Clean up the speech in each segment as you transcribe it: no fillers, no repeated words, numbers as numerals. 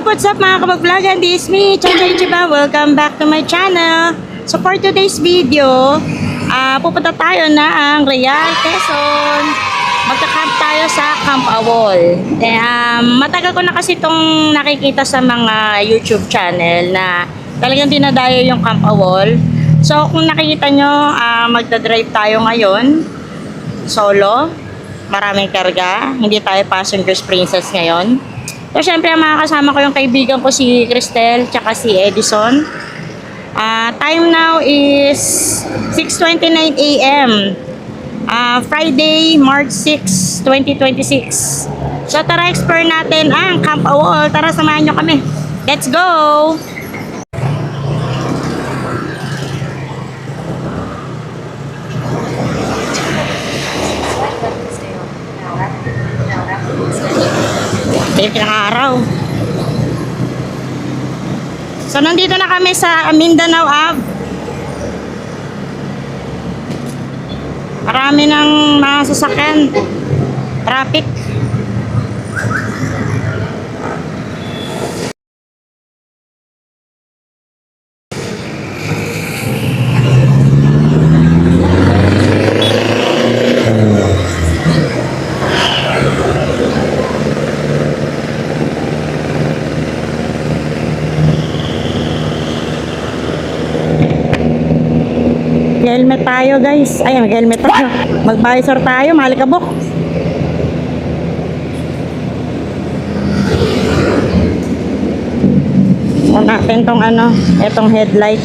What's up mga kabag-vlogan? This is me, Chanchay Chiba. Welcome back to my channel. So for today's video, pupunta tayo na ang Real, Quezon. Magka-camp tayo sa Camp Awol. Matagal ko na kasi itong nakikita sa mga YouTube channel na talagang dinadayo yung Camp Awol. So kung nakikita nyo, magdadrive tayo ngayon. Solo. Maraming karga. Hindi tayo passengers princess ngayon. So, syempre, mga kasama ko yung kaibigan ko si Cristel tsaka si Edison. Time now is 6:29 AM. Friday, March 6, 2026. So, tara explore natin ang Camp Awol. Tara, samahan nyo kami. Let's go! Yung pinaka-araw. So, nandito na kami sa Mindanao Ave. Marami ng mga sasakyan. Traffic. Helmet tayo guys. Ay, mag-helmet tayo. Mag-visor tayo, malikabok. So natin tong etong headlight.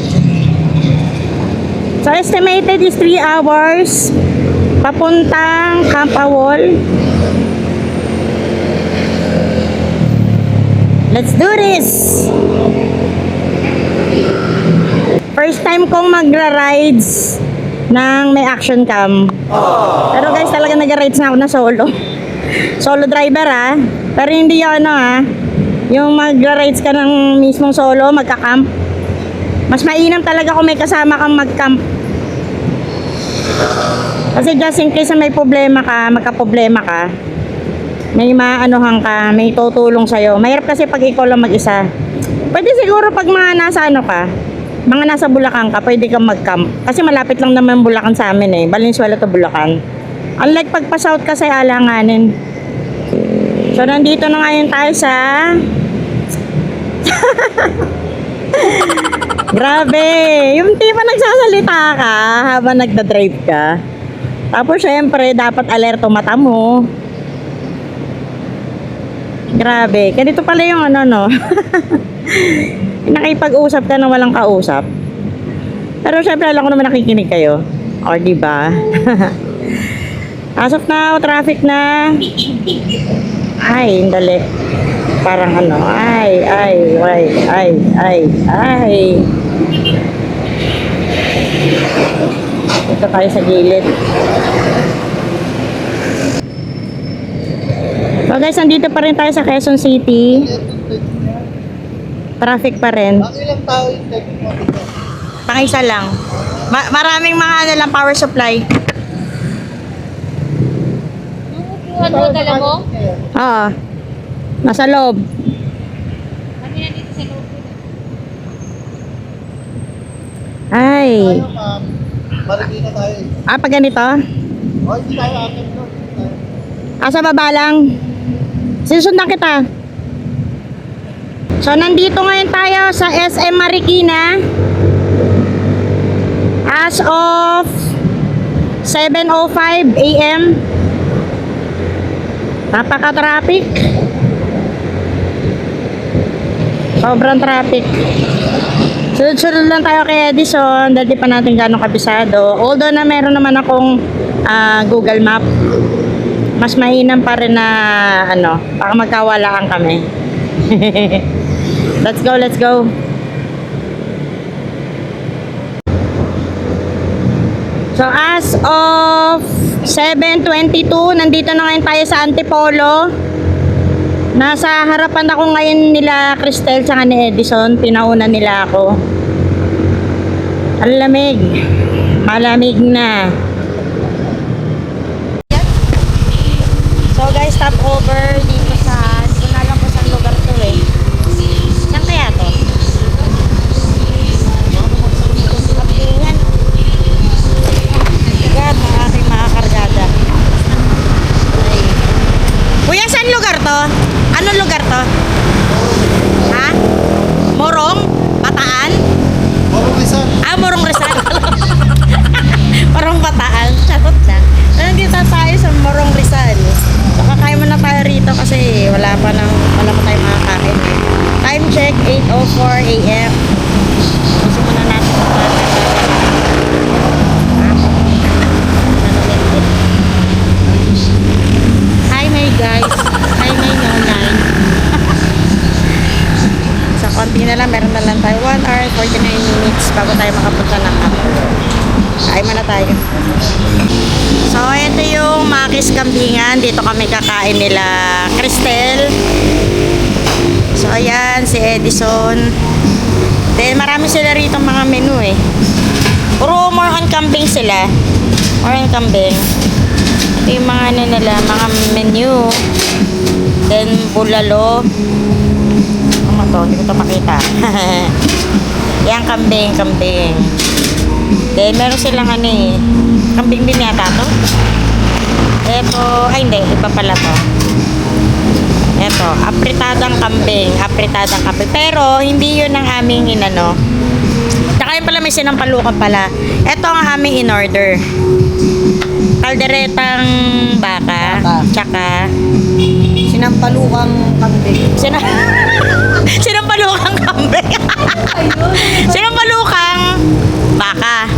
So estimated is 3 hours papuntang Camp Awol. Let's do this. First time kong magra-rides ng may action cam. Pero guys, talaga nag-rides na ako na solo. Solo driver Pero hindi yun yung magra-rides ka ng mismong solo, magka-camp. Mas mainam talaga kung may kasama kang mag-camp. Kasi just in case na may problema ka, magka-problema ka, may maanuhan ka, may tutulong sa'yo. Mahirap kasi pag ikaw lang mag-isa. Pwede siguro pag mga nasa mga nasa Bulacan ka, pwede kang mag-camp. Kasi malapit lang naman Bulacan sa amin Valenzuela to Bulacan. Unlike pag pa-south ka sa alanganin. So, nandito na ngayon tayo sa... Grabe! Yung di pa nagsasalita ka habang nagda-drive ka. Tapos, syempre, dapat alerto mata mo. Grabe. Ganito pala yung nakipag-usap ka na walang kausap. Pero syempre alam ko naman nakikinig kayo. O diba? As of now, traffic na. Ay, dali. Parang ay. Ito tayo sa gilid. So guys, nandito pa rin tayo sa Quezon City. Traffic pa rin. Ilang tao yung technique mo dito? Pang-isa lang. Maraming mga lang power supply. Yung upuan mo, dala mo? Oo. Nasa loob. Kami na dito sa loob. Ay. Tayo, ma'am. Marigay na tayo Pag ganito? hindi tayo akin doon. Sa baba lang. Sisundan kita. So, nandito ngayon tayo sa SM Marikina. As of 7:05 AM. Napaka-traffic. Sobrang traffic. Sunod-sunod lang tayo kay Edison. Dahil di pa natin gano'ng kabisado. Although na meron naman akong Google Map. Mas mainam pa rin na baka magkawalaan kami. Let's go, let's go. So as of 7:22, nandito na ngayon tayo sa Antipolo. Nasa harapan ako ngayon nila Cristel tsaka ni Edison. Pinauna nila ako. Ang lamig. Malamig na. So guys, stop over dito sa, hindi ko na alam kung saan lugar to bago tayo makapunta ng Apple. Kain muna tayo. So, ito yung Makis Kambingan. Dito kami kakain nila Cristel. So, ayan, si Edison. Then, marami sila rito mga menu eh. Puro more on kambing sila. More on kambing. Ito yung mga ano nila, mga menu. Then, bulalo. Ano to? Hindi ko ito makita. Yan, kambing. Then, meron silang ano eh. Kambing din yata to. Ito, ay hindi, iba pala to. Ito, apritadang kambing. Pero, hindi yun ang aming inano. Tsaka yun pala, may sinampalukan pala. Ito ang aming in-order. Kalderetang baka. Tsaka, Sinampalukang kambing. sinampalukang kambing. Sinampalukang baka.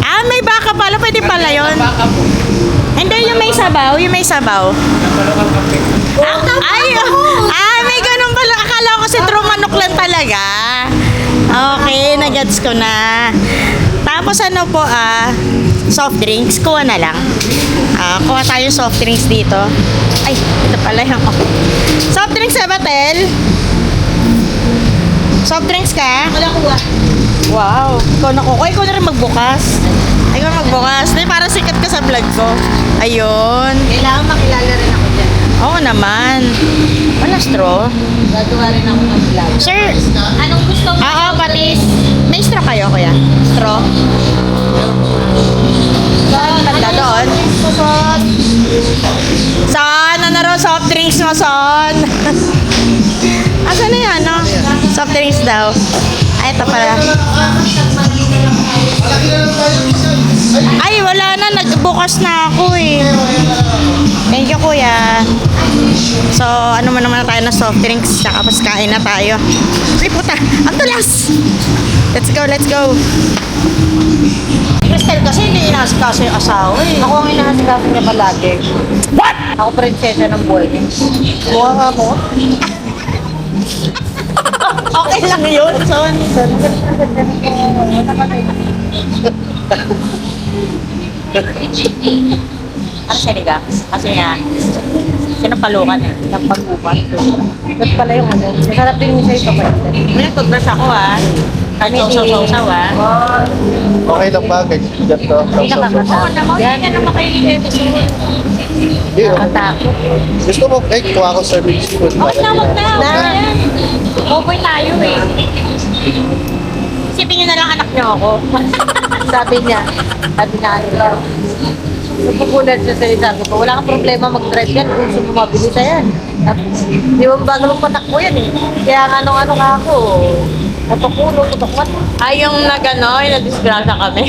Ah, may baka pala. Pwede pala yun. Hindi, yung may sabaw. May ganun pala. Akala ko si true manok lang talaga. Okay, nagets ko na. Tapos ano po, soft drinks. Kuha na lang. Kuha tayo soft drinks dito. Ay, ito pala yung soft drinks sa Batel. Soft drinks ka? Wala kuha. Wow. Ikaw na kuha. Ikaw na rin magbukas. Di, para sikat ka sa vlog ko. Ayun. Kailangan makilala rin ako dyan. Oo naman. Wala straw. Gagawa rin ako ng vlog. Sir. Anong gusto mo? Oo, patis. May straw kayo, kuya? Straw? Saan banda doon? Son, ano raw soft drinks mo, son? Asan na yan, no? Soft drinks daw. Ay, ito pala. Ay, wala na. Nagbukas na ako eh. Thank you, kuya. So, ano mo naman tayo na soft drinks. Tsaka mas kain na tayo. Ay, puta. Ang tulas! Let's go. Cristel kasi hindi inaasikaso yung asawa eh. Ako ang inaasikaso niya palagi. What? Ako prinsesa ng buhay niya. Kuha nga mo. Okay lang yun, son. Ano siya kasi nga, sinapalukan eh. Napagupan. Ba't pala yung ano? Masarap din niya ito pa. May nagtutbrush ako Kahit sausaw-sausaw Okay lang ba? Guys, dito. Hindi nakakatakot. Yan. naman kayo ni episode. Hindi, oh. Nakatakot. Gusto mo, kuha ko serving spoon. Wag na. Open tayo eh. Isipin nyo na lang anak nyo ako. Sabi niya, napupunan siya sa sabi ko, wala kang problema mag-drive yan kung gusto mo mabilis yan. Di ba bago magpatakbo yan eh. Kaya ano nga ako, natukulo. Ay, yung yung na-disgrasya kami.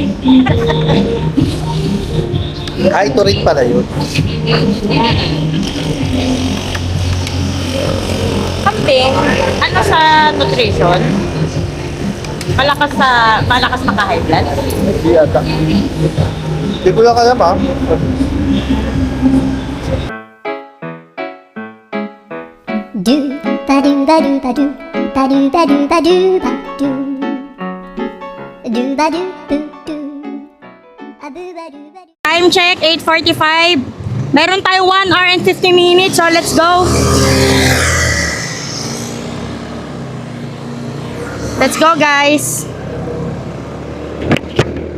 Ito rin pala yun. Kambing, ano sa nutrition? Malakas maka-high blood? Hindi ata. Hindi ko lang alam ah. Do ba do ba do ba do ba do ba do ba do ba do do ba do do do a do ba do ba do. Time check, 8:45. Meron tayo 1 hour and 50 minutes, so let's go. Let's go, guys.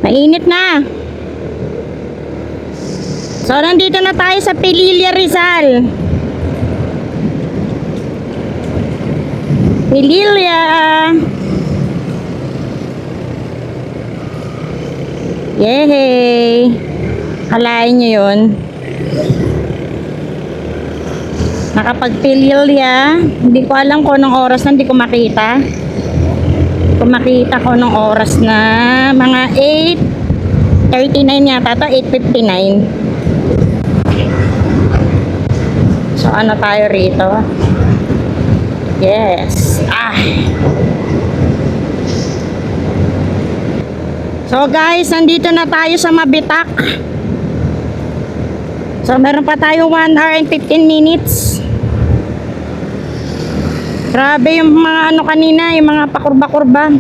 Mainit na. So, nandito na tayo sa Pililla, Rizal. Pililla. Yehey! Kalain nyo yun. Nakapagpililya. Hindi ko alam kung anong oras na, hindi ko makita. Kung makita ko anong oras na, mga 8:39 yata to, 8:59. So, ano tayo rito? Yes. So guys, nandito na tayo sa Mabitak. So meron pa tayo 1 hour and 15 minutes. Grabe yung mga ano kanina, yung mga pakurba-kurba.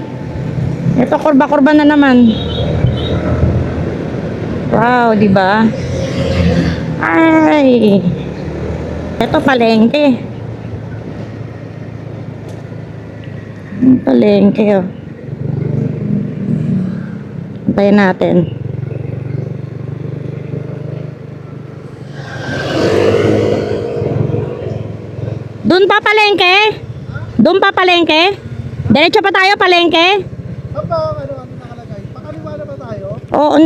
Ito, kurba-kurba na naman. Wow, di ba? Ay. Ito, palengke. Palengke, oh. Antayin natin. Doon pa palengke? Doon pa palengke? Diretso pa tayo palengke? Saan ba ano nakalagay? Pakaliwa na ba tayo? Oo.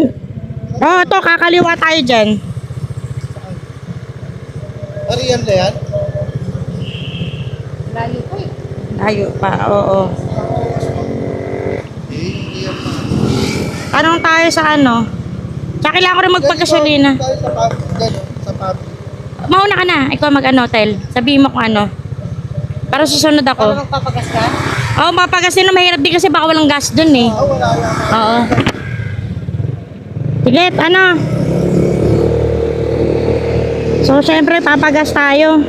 Oo, to kakaliwa tayo dyan. Ariyan na yan? Layo ko eh. Layo pa, oo. Hindi yan. Anong tayo sa ano? Tsaka kailangan ko rin magpagkasolina. Tayo sa pub. Gano'n, sa pub. Mauna ka na. Ikaw mag-ano, Tel. Sabihin mo kung ano. Para susunod Ano ako. magpapagas ka? Oo, mapagasin na mahirap din kasi baka walang gas dun eh. Wala yan. Oo. Sige, ano? So, syempre, papagas tayo.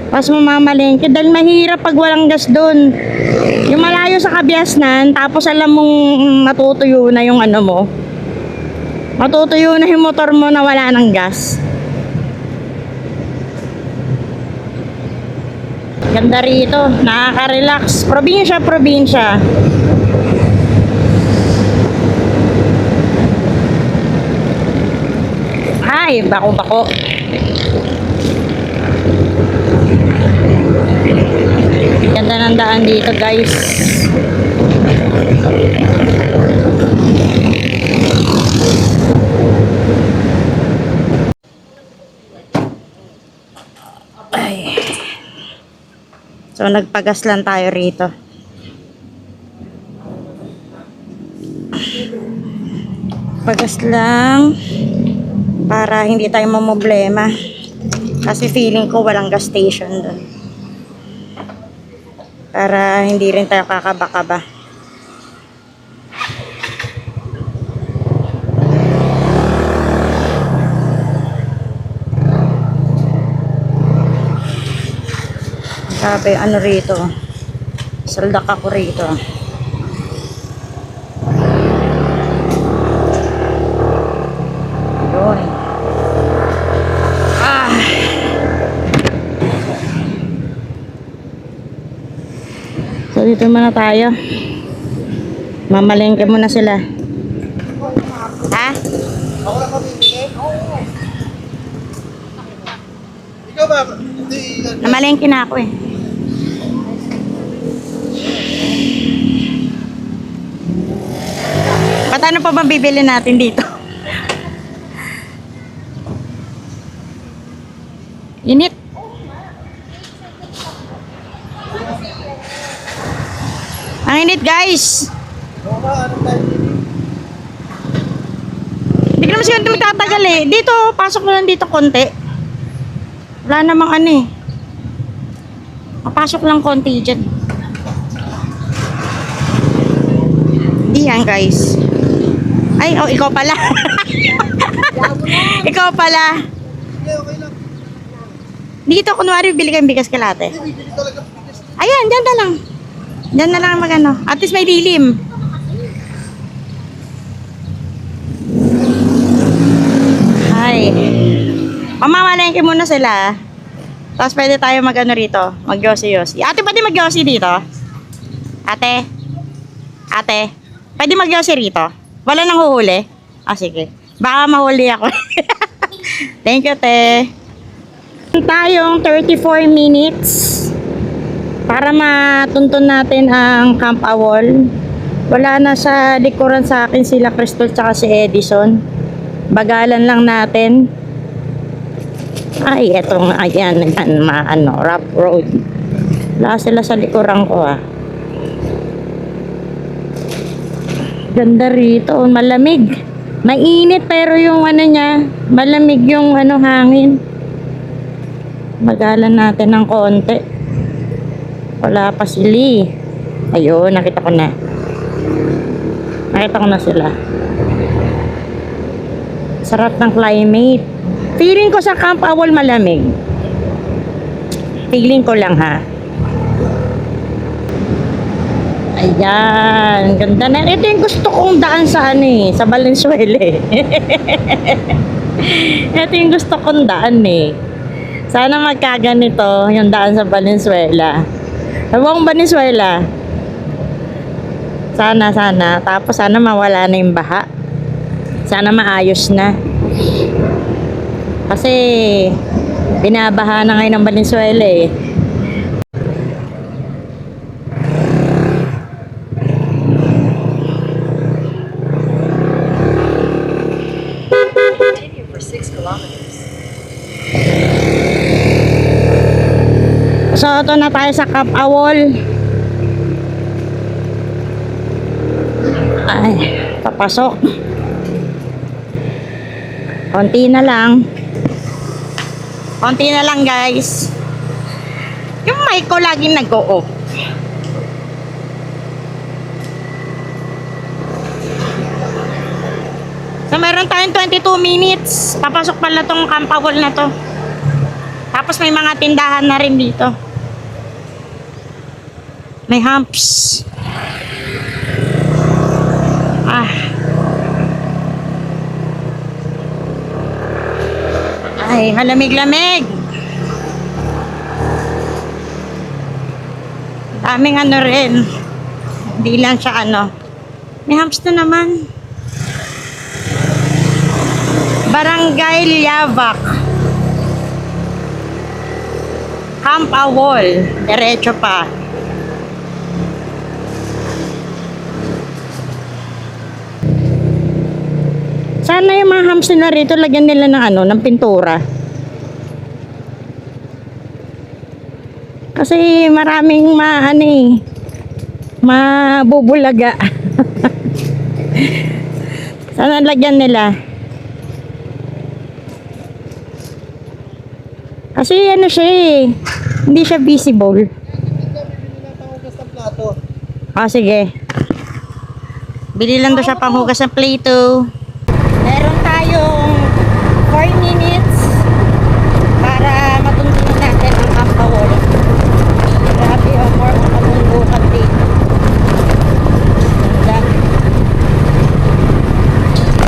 Tapos mamamalengke. Dahil mahirap pag walang gas dun. Yung malayo sa Kabiasnan, tapos alam mong matutuyo na yung ano mo. Matutuyo na yung motor mo na wala ng gas. Ganda rito. Nakaka-relax. Probinsya, probinsya. Ay, bako-bako. Ganda ng daan dito, guys. Ay. So, nagpagas lang tayo rito. Pagas lang para hindi tayo mamblema. Kasi feeling ko walang gas station doon. Para hindi rin tayo kakaba-kaba. Sabi, ano rito? Saldak ako rito. Yun. Ah. So, dito muna tayo. Mamalengke muna sila. Ha? Ako lang mabibili? Oo. Ikaw ba? Hindi. Namalengke na ako eh. Paano pa bang bibili natin dito? Init. Ang init, guys. Oo nga, ano tayo? Hindi ka naman siguro magtatagal eh. Dito, pasok na lang dito konti. Wala namang ano eh. Papasok lang konti dyan. Hindi yan, guys. Ay, oh, ikaw pala. Ikaw pala. Hindi, okay lang. Dito, kunwari, bili kayong bigas kalate. Hindi, bibili talaga bigas. Ayan, dyan na lang. Dyan na lang magano. At least may lilim. Ay. Mamamalengke muna sila. Tapos pwede tayo magano rito. Mag-yosi-yosi. Ate, pwede mag-yosi dito? Ate? Ate? Pwede mag-yosi rito? Wala nang huhuli? Ah, sige. Baka mahuli ako. Thank you, te. Tayong 34 minutes para matuntun natin ang Camp Awol. Wala na sa likuran sa akin sila Crystal tsaka si Edison. Bagalan lang natin. Ay, etong ayan, rough road. Wala sila sa likuran ko ah. Ganda rito, malamig. Mainit pero yung ano niya, malamig yung ano hangin. Bagalan natin ng konti. Wala pa sila. Ayun, nakita ko na. Nakita ko na sila. Sarap ng climate. Feeling ko sa Camp Awol malamig. Feeling ko lang ha. Ayan, ganda na. Ito yung gusto kong daan sa ano eh, sa Valenzuela eh. Ito yung gusto kong daan eh. Sana magkaganito yung daan sa Valenzuela. Ewan Valenzuela. Sana. Tapos sana mawala na yung baha. Sana maayos na. Kasi binabaha na ngayon ng Valenzuela eh. So, ito na tayo sa Camp Awol. Ay, papasok. Konti na lang. Konti na lang, guys. Yung mic ko laging nag-o-off. So, meron tayong 22 minutes. Papasok pala tong Camp Awol na to. Tapos may mga tindahan na rin dito. May humps. Ay, malamig-lamig. Daming ano rin. Hindi lang siya ano. May humps na naman. Barangay Liavac. Camp Awol. Diretso pa. Sana yung mga humps nila rito, lagyan nila ng ano, ng pintura. Kasi maraming mabubulaga. Sana lagyan nila. Kasi ano siya eh, hindi siya visible. Sige. Bili lang daw siya panghugas ng plato. Meron tayong 4 minutes para matungtong natin ang Camp Awol. Grabe o, more on matungtukan din.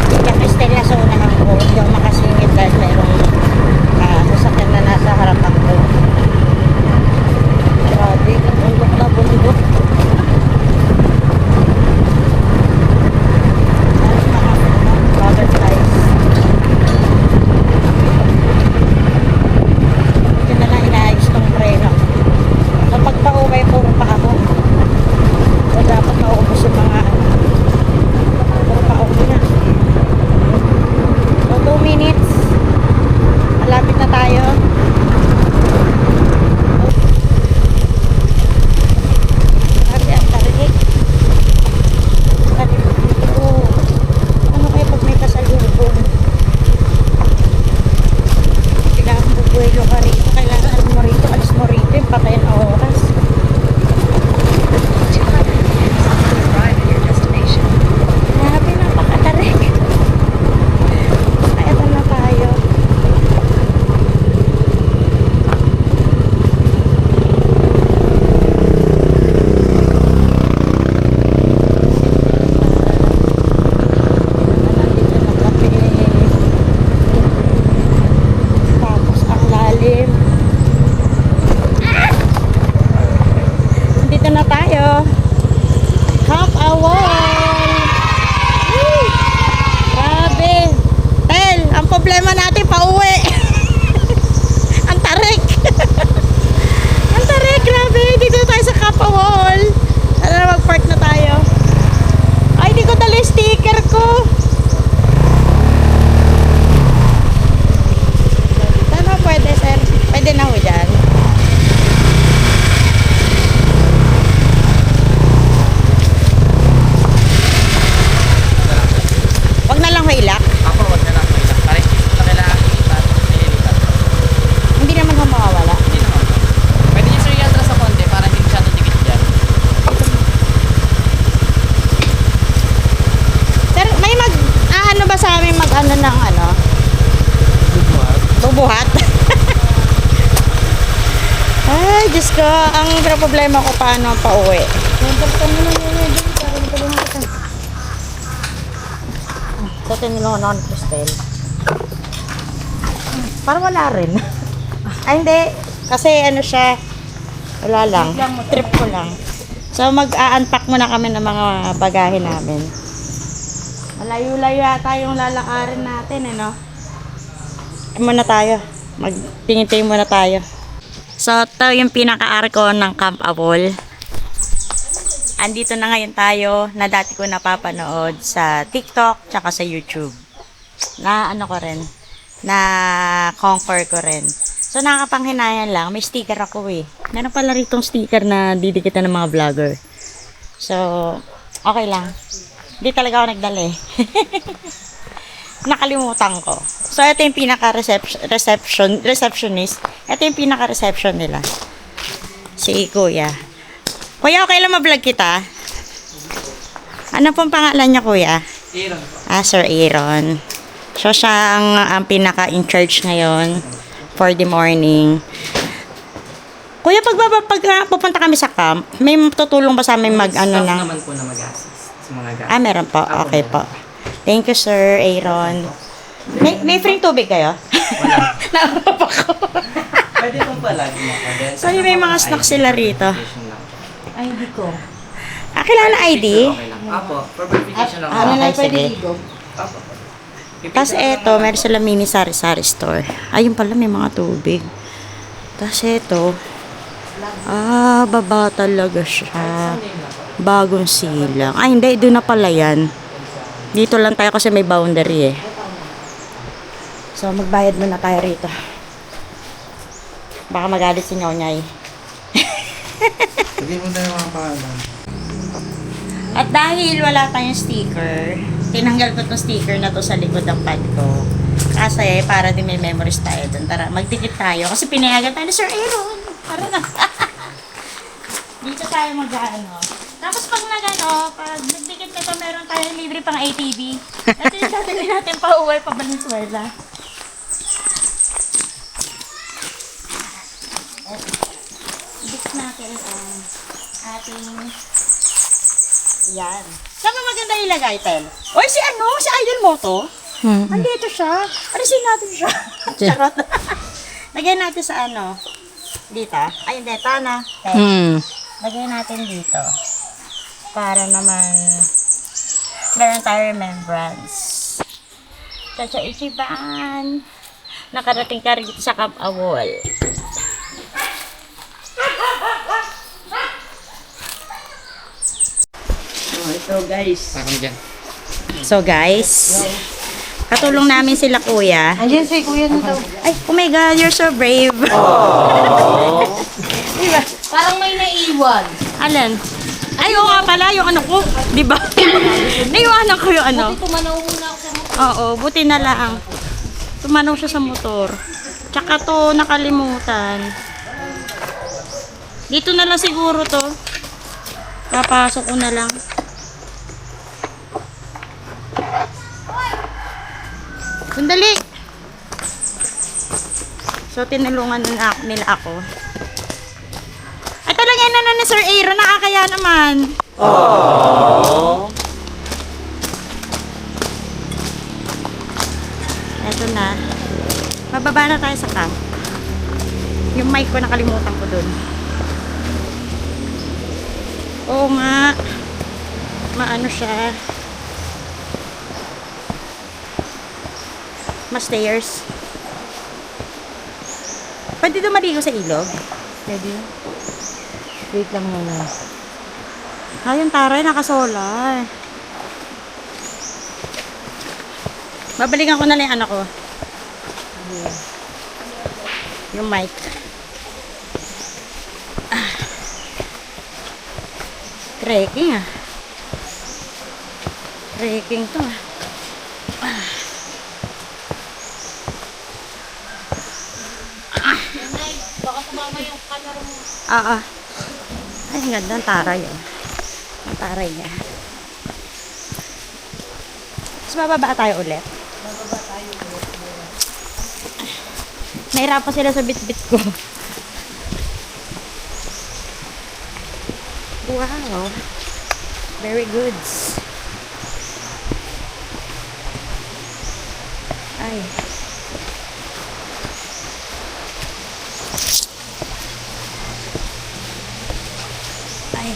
Kaya Stella na ako, hindi ako makasingit dahil mayroong sasakyan na nasa harapan ko. Grabe, bundok na bundok. buhat. Ay, Diyos ko, ang problema ko paano pa uwi. Buksan mo na yun. Para matulungan kita. Sa tinulungan ako ni Cristel. Parang wala rin. Ay, hindi. Kasi ano siya, wala lang. Trip ko lang. So, mag-a-unpack muna kami ng mga bagahe namin. Malayo-layo yata yung lalakarin natin, no? Muna tayo. Magtingin-tingin muna tayo. So, ito yung pinaka-arko ng Camp Awol. Andito na ngayon tayo na dati ko napapanood sa TikTok tsaka sa YouTube. Na ano ko rin, na conquer ko rin. So, nakakapanghinayang lang. May sticker ako eh. Meron pala ritong sticker na didikitan ng mga vlogger. So, okay lang. Hindi talaga ako nagdala eh. Nakalimutan ko. So, ito yung receptionist. Ito yung pinaka-reception nila. Si Kuya. Kuya, okay lang ma-vlog kita? Ano pong pangalan niya, Kuya? Aaron po. Ah, Sir Aaron. So, siya ang pinaka-in-charge ngayon for the morning. Kuya, pag pupunta kami sa camp, may tutulong ba sa amin Staff na? naman po na mag-assist sa mga gamit. Ah, meron po. Ako Okay meron. po. Thank you, Sir Aaron. May free tubig kayo? Wala. Naapap ako. Pwede pong palagi mo. So, may mga snacks sila rito. ID ko. Ah, kailangan na ID? Okay lang. Apo, for verification lang. Ah, Ano okay, lang pwede sige. ligo? Apo. Tapos eto, meron sila mini sari-sari store. Ayun pala, may mga tubig. Tapos eto, baba talaga siya. Bagong silang. Ay, hindi, doon na pala yan. Dito lang tayo kasi may boundary eh. So, magbayad muna tayo rito. Baka magalit si Nyonyay. Sige mo na yung mga pangalan. At dahil wala tayong sticker, tinanggal ko tong sticker na to sa likod ng pad ko. Kasi para din may memories tayo dun. Tara, magdikit tayo. Kasi pinayagan tayo ni Sir Aaron. Tara na. Dito tayo mag-ano. Tapos pag pag nagdikit nito, meron tayong libre pang ATV. Ito yung dadali natin pa uwi pa Valenzuela. Dikit natin ang ating yan. Saan ba maganda ilagay, Tel? Oy, si Idol mo to? Andito siya. Alisin natin siya. Charot. Lagyan natin sa dito. Ayun, dito na. Tel. Lagyan natin dito. Para naman meron tayo remembrance. Chacha Ichiban. Nakarating ka rin dito sa Camp Awol. Ito guys. Parang dyan. So guys, katulong namin sila kuya. Andiyan si kuya nito. Ay, oh my God, you're so brave. Diba? Parang may naiwan. Alan? Ay, oo nga pala, yung ko. Diba? Naiwanan ko yung Tumanaw muna ako sa mga. Oo, buti na lang. Tumanaw siya sa motor. Tsaka to, nakalimutan. Dito na lang siguro to. Papasok ko na lang. Sandali! So, tinulungan nila ako. Ay, talaga yun na ni Sir Aaron. Nakakaya naman. Eto na. Mababa na tayo sa camp. Yung mic ko nakalimutan ko dun. Oo nga. Maano siya. Ma-stairs. Pwede dumaligo sa ilog? Pwede. Wait lang muna. Ay, yung taray nakasolar. Babalikan ko na lang yung anak ko. Yung mic. Trekking ah. Trekking to ah. Baka sumama yung camera mo. Ay, ang ganda ng taray oh. Ang taray niya. Tapos bababa tayo ulit. Nahirapan sila sa bit-bit ko. Wow. Very good. Ay. Ay.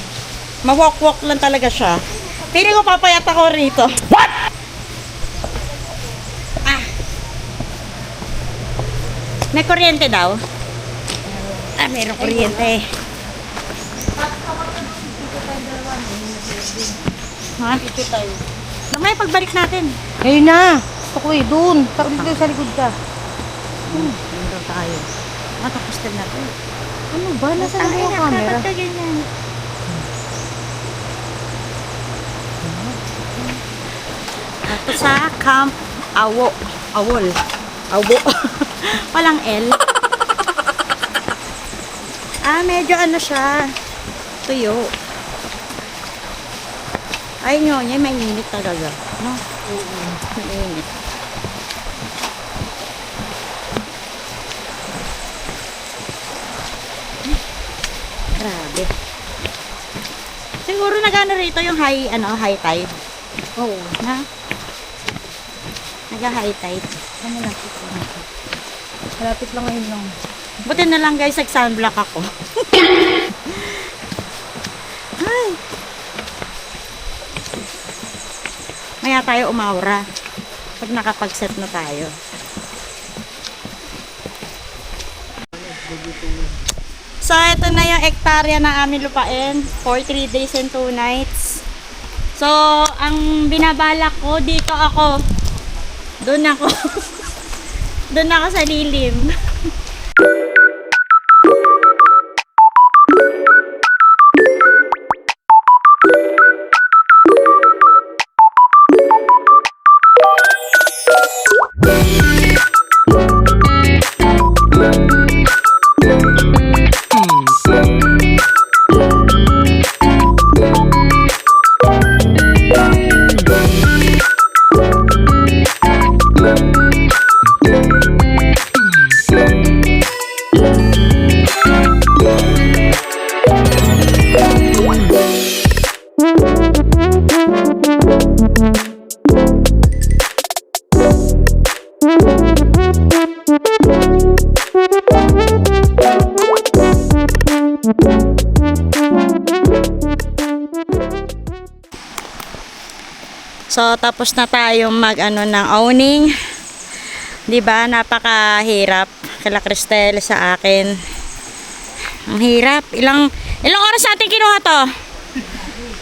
Mawalk-walk lang talaga siya. Pili ko papayat ako rito. What? Ah. May kuryente daw? Ah, mayroong kuryente. Ha? Dito tayo. Mamaya pagbalik natin. Ngayon na. Gusto ko doon. Dito sa likod ka. Doon daw tayo. Matapos din natin. Ano ba? Nasa na yung camera? Dapat ka ganyan. Ito sa Camp Awo. Awol. Awo. Walang L. Medyo ano siya. Tuyo. Ay nyo, yan mainit talaga. No? Mainit. Grabe. Siguro nagano rito yung high tide. Oo. Ha? Naga-high tide. Ano na? Malapit lang ngayon lang. Buti na lang guys, nag-sunblock ako. Ay. Maya tayo umawra. Pag nakapag-set na tayo. So, ito na yung hektarya ng aming lupain for 3 days and 2 nights. So, ang binabalak ko, dito ako. Doon ako. Doon ako sa lilim. So, tapos na tayong mag-ano ng owning. 'Di ba? Napakahirap kala Cristel sa akin. Ang hirap. Ilang oras natin kinuha to?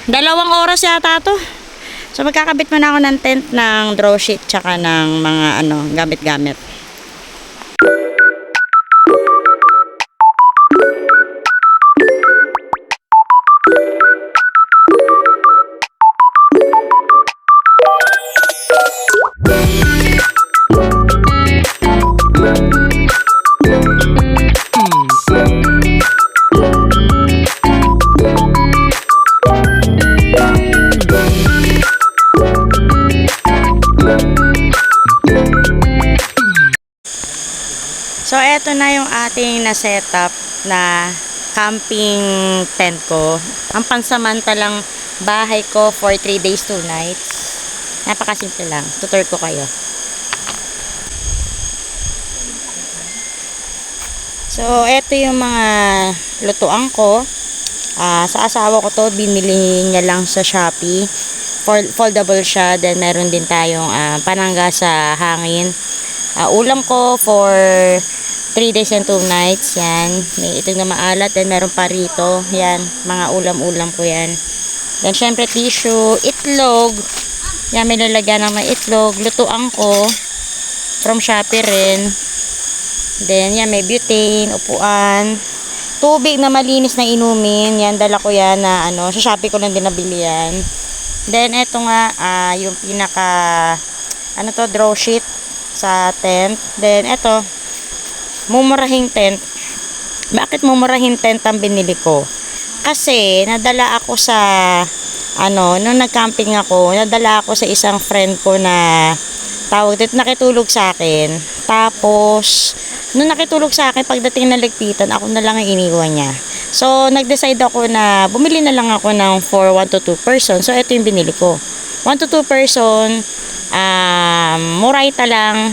2 oras yata to. So, magkakabit muna ako ng tent, ng draw sheet, tsaka ng mga gamit-gamit. So, eto na yung ating na-setup na camping tent ko. Ang pansamantalang bahay ko for 3 days, 2 nights. Napakasimple lang. Tutor ko kayo. So, eto yung mga lutuan ko. Sa asawa ko to, binili niya lang sa Shopee. Foldable siya. Then, meron din tayong panangga sa hangin. Ulam ko for 3 days and 2 nights. Yan. May itong na maalat. Then, meron pa rito. Yan. Mga ulam-ulam ko yan. Then, syempre, tissue. Itlog. Yan. May lalagyan ng mga itlog. Lutuan ko. From Shopee rin. Then, yan. May butane. Upuan. Tubig na malinis na inumin. Yan. Dala ko yan na sa Shopee ko lang din nabili yan. Then, eto nga. Yung pinaka draw sheet sa tent. Then, eto. Mumurahing tent. Bakit mumurahing tent ang binili ko? Kasi, nadala ako sa, nung nag-camping ako, nadala ako sa isang friend ko na nakitulog sa akin. Tapos, nung nakitulog sa akin, pagdating na ligpitan, ako na lang ang iniwan niya. So, nag-decide ako na bumili na lang ako ng for 1 to 2 person. So, ito yung binili ko. 1 to 2 person, murayta lang.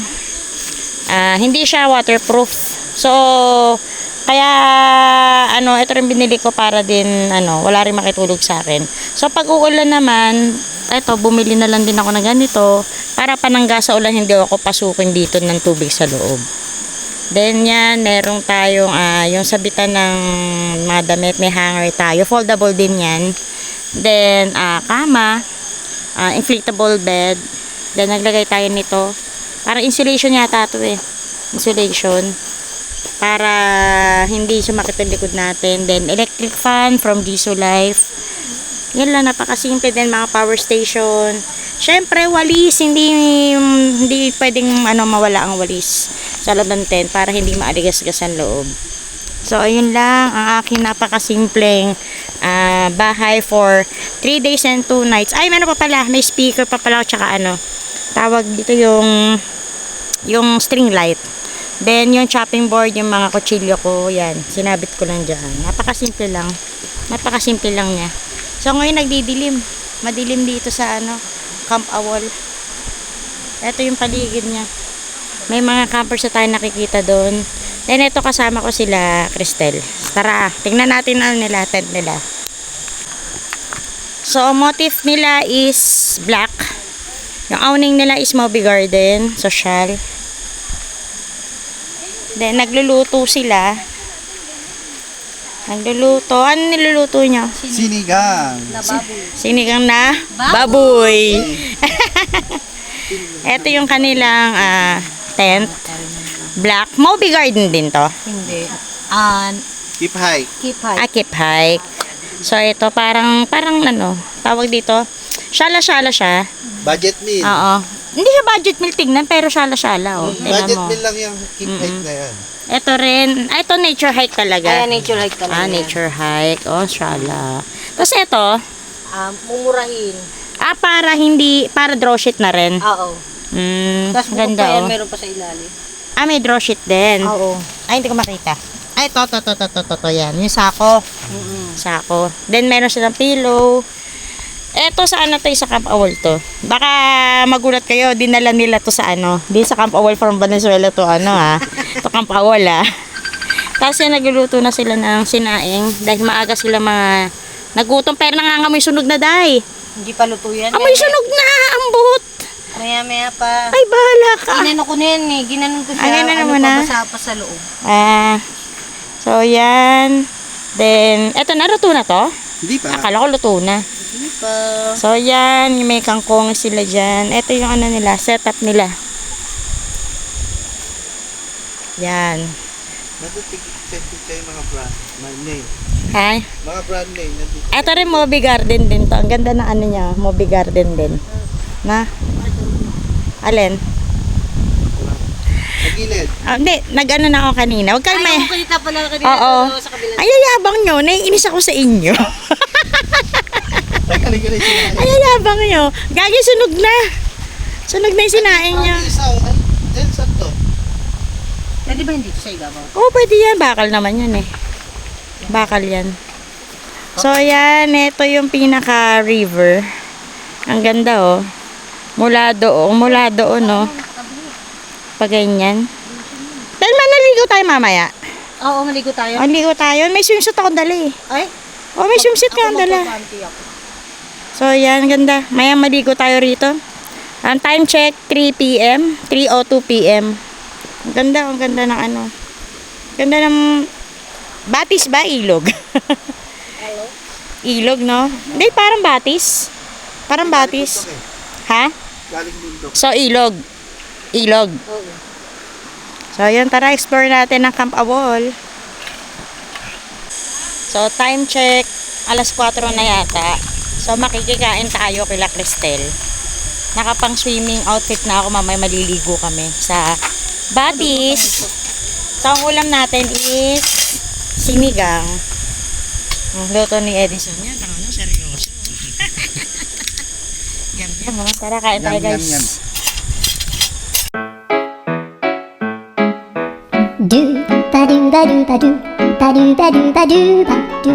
Hindi siya waterproof. So, kaya, ito rin binili ko para din, wala rin makitulog sa akin. So, pag uulan naman, bumili na lang din ako ng ganito para panangga sa ulan, hindi ako pasukin dito ng tubig sa loob. Then, yan, meron tayong, yung sabitan ng mga damit, may hanger tayo. Foldable din yan. Then, kama, inflatable bed. Then, naglagay tayo nito. Parang insulation yata ito eh. Insulation. Para hindi sumakit ang likod natin. Then, electric fan from Diesel Life. Yan lang, napakasimple din mga power station. Syempre, walis. Hindi pwedeng mawala ang walis sa loob ng tent para hindi maaligas-gas ang loob. So, ayun lang ang aking napakasimpleng bahay for 3 days and 2 nights. Ay, meron pa pala. May speaker pa pala. Tsaka tawag dito yung string light. Then, yung chopping board, yung mga kutsilyo ko, yan, sinabit ko lang dyan. Napakasimple lang. Napakasimple lang niya. So, ngayon nagdidilim. Madilim dito sa, Camp Awol. Ito yung paligid niya. May mga campers na tayo nakikita doon. Then, ito kasama ko sila, Cristel. Tara, tingnan natin nila, tent nila. So, motif nila is black. Yung awning nila is Moby Garden, social. Then, nagluluto sila. Nagluluto. Ano niluluto nyo? Sinigang. Sinigang na baboy. Ito yung kanilang tent. Black. Moby Garden din to. Hindi. Keep high. Keep high. Keep hike. So, ito parang tawag dito. Shala-shala siya. Budget meal. Oo. Hindi siya budget meal tingnan, pero shala-shala, oh. Tingnan Budget mo. meal lang yung keep high na yan. Ito rin. Ito nature hike talaga. Kaya nature hike talaga. Nature hike. Oh, shala. Tapos ito, Mumurahin. para draw sheet na rin. Oo. Tapos bukod Ganda, pa yan, oh. meron pa sa ilalim. May draw sheet din. Oo. Ay, hindi ko makita. Ay, to, yan. Yung sako. Sako. Then, meron silang pillow. Eto sa sa Camp Awol to. Baka magulat kayo, dinala nila to sa di sa Camp Awol from Venezuela to to Camp Awol Tapos yan, nagluluto na sila ng sinaing dahil maaga sila mga nagutom pero nangangamoy sunog na dahi. Hindi pa luto yan. Amoy sunog na, ang buhot. Maya pa. Ay, bahala ka. Ginano ko na yan eh. Ginanon ko siya. Ginanon mo na? Pabasa pa sa loob. So yan. Then, eto, naruto na to? Hindi pa. Akala ko luto na. Hindi pa. So, yan. Yung may kangkong sila dyan. Ito yung nila, setup nila. Yan. Nandito yung mga brand name. Ha? Mga brand name. Nandito. Ito rin Moby Garden din to. Ang ganda ng niya. Moby Garden din. Na? Alin? Nagilid. Hindi. Nag-ano na ako kanina. Huwag kayo may... Ay, kulita pala kanina. Oo. Sa kabila. Ay, yabang nyo. Naiinis ako sa inyo. Nagkalig-kalig sila. Ay, yabang nyo. Gagi, sunog na. Sunog na yung sinaing nyo. Saan to? Pwede ba hindi sa ibabaw? Oo, pwede yan. Bakal naman yan eh. Bakal yan. So, yan. Ito yung pinaka-river. Ang ganda, oh. Mula doon, no. Pag ganyan. Dahil manaligo tayo mamaya. Oo, maligo tayo. Maligo tayo. May swimsuit akong dala eh. Ay? Oh, may swimsuit ka akong dala. Ako. So, yan. Ganda. Maya maligo tayo rito. Ang time check, 3 p.m. 3:02 p.m. Ang ganda ng Ganda ng batis ba? Ilog. Hello? Ilog, no? Hindi, parang batis. Parang batis. Ha? Galing bundok. So, ilog. Ilog. Oo. So, yun. Tara, explore natin ang Camp Awol. So, time check. Alas 4 na yata. So, makikikain tayo kila Cristel. Nakapang swimming outfit na ako. Mamaya maliligo kami sa Batis. So, ang ulam natin is sinigang. Ang luto ni Edison yan. Seryoso. Yum. Tara, kain tayo, guys. Yum. Do ba do ba do ba do ba do ba do ba do ba do.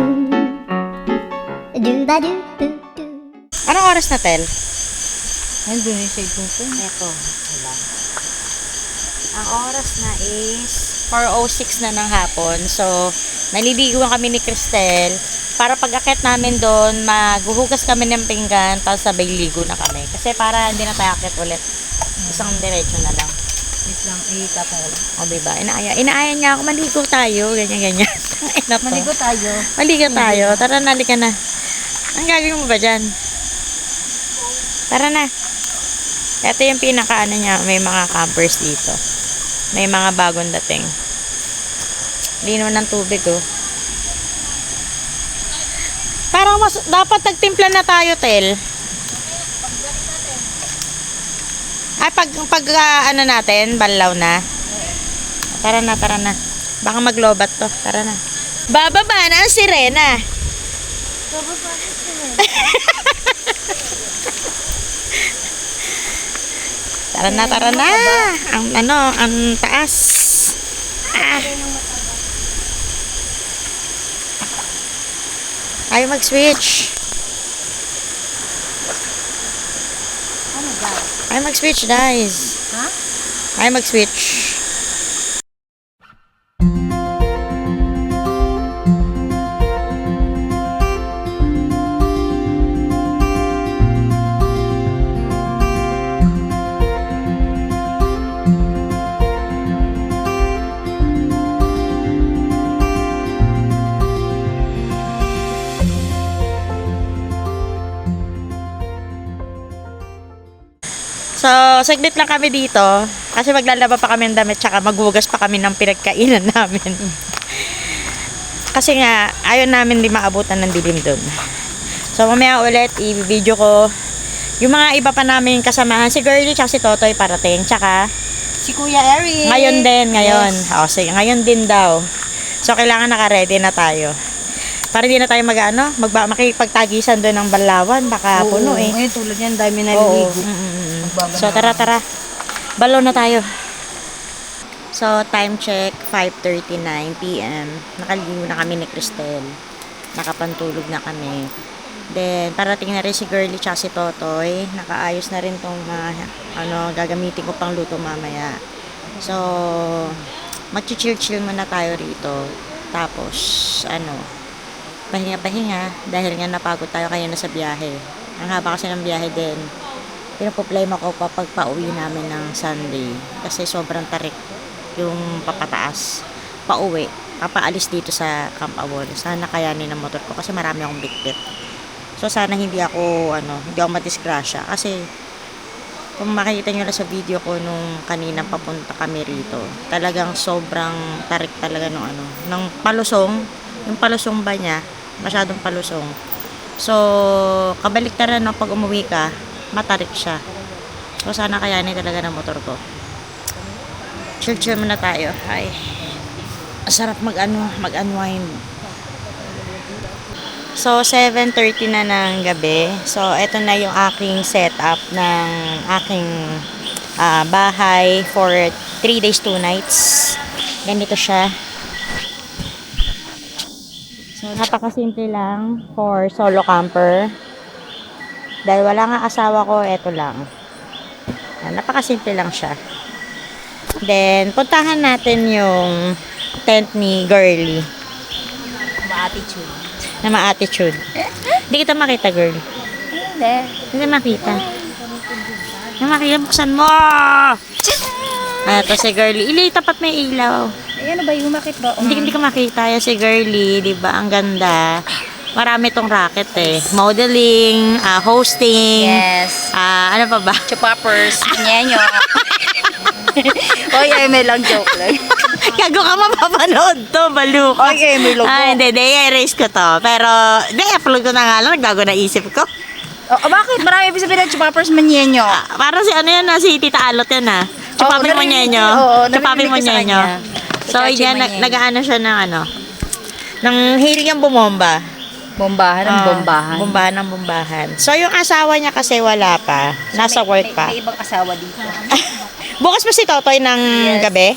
Do ba do do do. Anong oras na, Tel? Nandun yung cellphone ko. Ito. Wala. Ang oras na is 4:06 na ng hapon. So, naliliguan kami ni Cristel. Para pag-akit namin doon, maghuhugas kami ng pinggan, tapos sabay ligo na kami. Kasi para hindi na tayo akit ulit. Isang diretso na lang. Wait lang, itapon ko lang. O, diba? Inaaya niya ako, maligo tayo. Ganyan. Maligo tayo. Maligo tayo. Tara na, halika na. Ang gagawin mo ba dyan? Tara na. Ito yung pinaka-ano niya. May mga campers dito. May mga bagong dating. Lino ng tubig, oh. Parang dapat nagtimpla na tayo, Tel. Ay, ano natin, balaw na. Tara na. Baka maglobat to. Tara na. Bababa na ang sirena. Tara na. Ang taas. Ayaw mag-switch. Ayaw mag-switch, guys. Ha? Ayaw mag-switch. So, saglit lang kami dito. Kasi maglalaba pa kami ng damit, tsaka maghugas pa kami ng pinagkainan namin. Kasi nga, ayaw namin di maabutan ng dilim doon. So, mamaya ulit, i-video ko yung mga iba pa namin kasamahan. Si Girlie, tsaka si Totoy parating. Tsaka, Si Kuya Eric. ngayon din, ngayon. Yes. O, sige, ngayon din daw. So, kailangan naka-ready na tayo. Para hindi na tayo makipagtagisan doon ng balawan. Baka puno eh. Ngayon tulad yan, dami na Oo. ligo. So, tara. Balo na tayo. So, time check, 5:39 p.m. Nakaligo na kami ni Cristel. Nakapantulog na kami. Then, parating na rin si Girlie tsaka si Totoy. Nakaayos na rin tong gagamitin ko pang luto mamaya. So, mag-chill muna tayo rito. Tapos, pahinga-pahinga dahil nga napagod tayo kaya na sa biyahe. Ang haba kasi ng biyahe din. Pinaproblema ko pa pag pauwi namin ng Sunday kasi sobrang tarik yung papataas. Pauwi, papaalis dito sa Camp Awol. Sana kayanin ng motor ko kasi marami akong bitbit. So sana hindi ako madisgrasya kasi kung makikita nyo na sa video ko nung kanina papunta kami rito, talagang sobrang tarik talaga ng palusong. Yung palusong ba niya, masyadong palusong. So, kabaliktaran pag umuwi ka, matarik siya. So, sana kayanin talaga ng motor ko. Chill muna tayo. Ay, masarap mag-unwind. So, 7:30 na ng gabi. So, eto na yung aking setup ng aking bahay for 3 days, 2 nights. Ganito siya. So, napakasimple lang for solo camper. Dahil wala nga asawa ko, eto lang. Napakasimple lang siya. Then, puntahan natin yung tent ni Girlie. Na ma-attitude. Hindi kita makita, girl. Hindi makita. Buksan mo! Ito si Girlie. Ilay, tapat may ilaw. Ayan ba yung makit ba? Hindi ka makita. Yan si Girlie, di ba? Ang ganda. Marami tong racket eh. Modeling, hosting. Yes. Ano pa ba? Chupappers. Nyenyo. Oy, may lang joke lang. Gago ka mapapanood to, balo ka. Okay, may logo. Hindi, i-erase ko to. Pero, upload ko na nga lang, nagbago na isip ko. Bakit? Marami ibig sabihin ng chupappers manyenyo. Para si si Tita Alot yan Chupapin mo nyenyo. Chupapin mo nyenyo. So, yan, nag-ano siya ng ng hiling ang bumomba. Bombahan ng bombahan. Bombahan. So, yung asawa niya kasi wala pa. Nasa work pa. May ibang asawa dito. Bukas pa si Totoy ng gabi?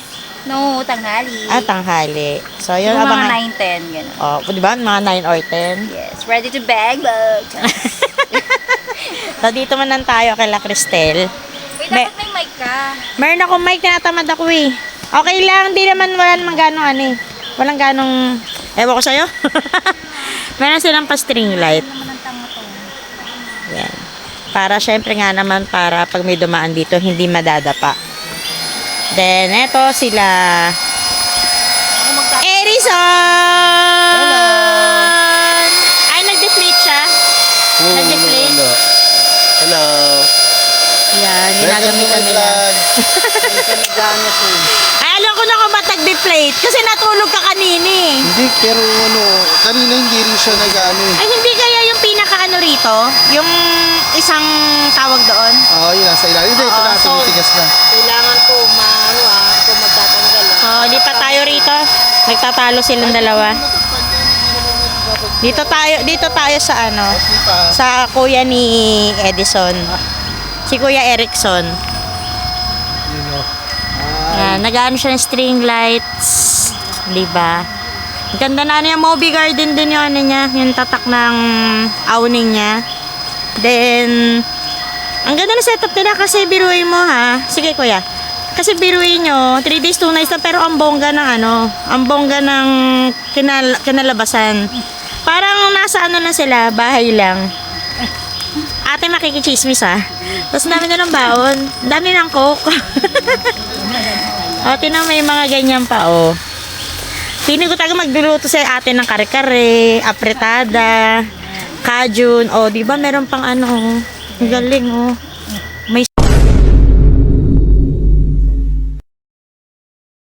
No, tanghali. Tanghali. So, yun, Yung mga abangan. 9-10, gano'n. Oh, di ba? Mga 9 or 10. Yes, ready to bag. So, dito man lang tayo kay La Cristel. Wait, dapat may mic ka. Meron akong mic, tinatamad ako eh. Okay lang, di naman wala namang ganong ano eh. Walang ganong, ewan ko sa'yo. Meron silang pa string light. Naman ang tanga to. Yan. Para syempre nga naman para pag may dumaan dito, hindi madadapa. Then, eto sila. Edison! Ay, nag-deflate siya. Nag-deflate. Hello. Yan, ginagamitan nila. Ay, alam ko na kung ba't nag-deflate. Kasi natulog ka kanini. Hindi, pero kanina hindi rin siya nag-ano eh. Ay, hindi kaya yung pinaka-ano rito? Yung isang tawag doon? Oo, yun, nasa ilalim. Hindi, ito Oo, na, so- tumitigas na. Kailangan ko kung magtatanggal So, lipat tayo rito. Nagtatalo silang dalawa. Dito tayo sa ano, sa kuya ni Edison. Si Kuya Erickson. Yun o. Yan, nag-ano siya ng string lights. Di ba? Ang ganda na ano yung Moby Garden din yung ano niya, yung tatak ng awning niya. Then, ang ganda na setup nila kasi biruin mo ha. Sige kuya. Kasi biruin nyo, 3 days, 2 nights na, pero ang bongga ng ano, ang bongga ng kinalabasan. Parang nasa ano na sila, bahay lang. Ate makikichismis ha. Tapos dami na ng baon. Dami ng coke. Ate na may mga ganyan pa oh. Pinig ko tayo magluluto sa ate ng kare-kare, apretada, kajun. Oh, di ba meron pang ano, ang galing oh.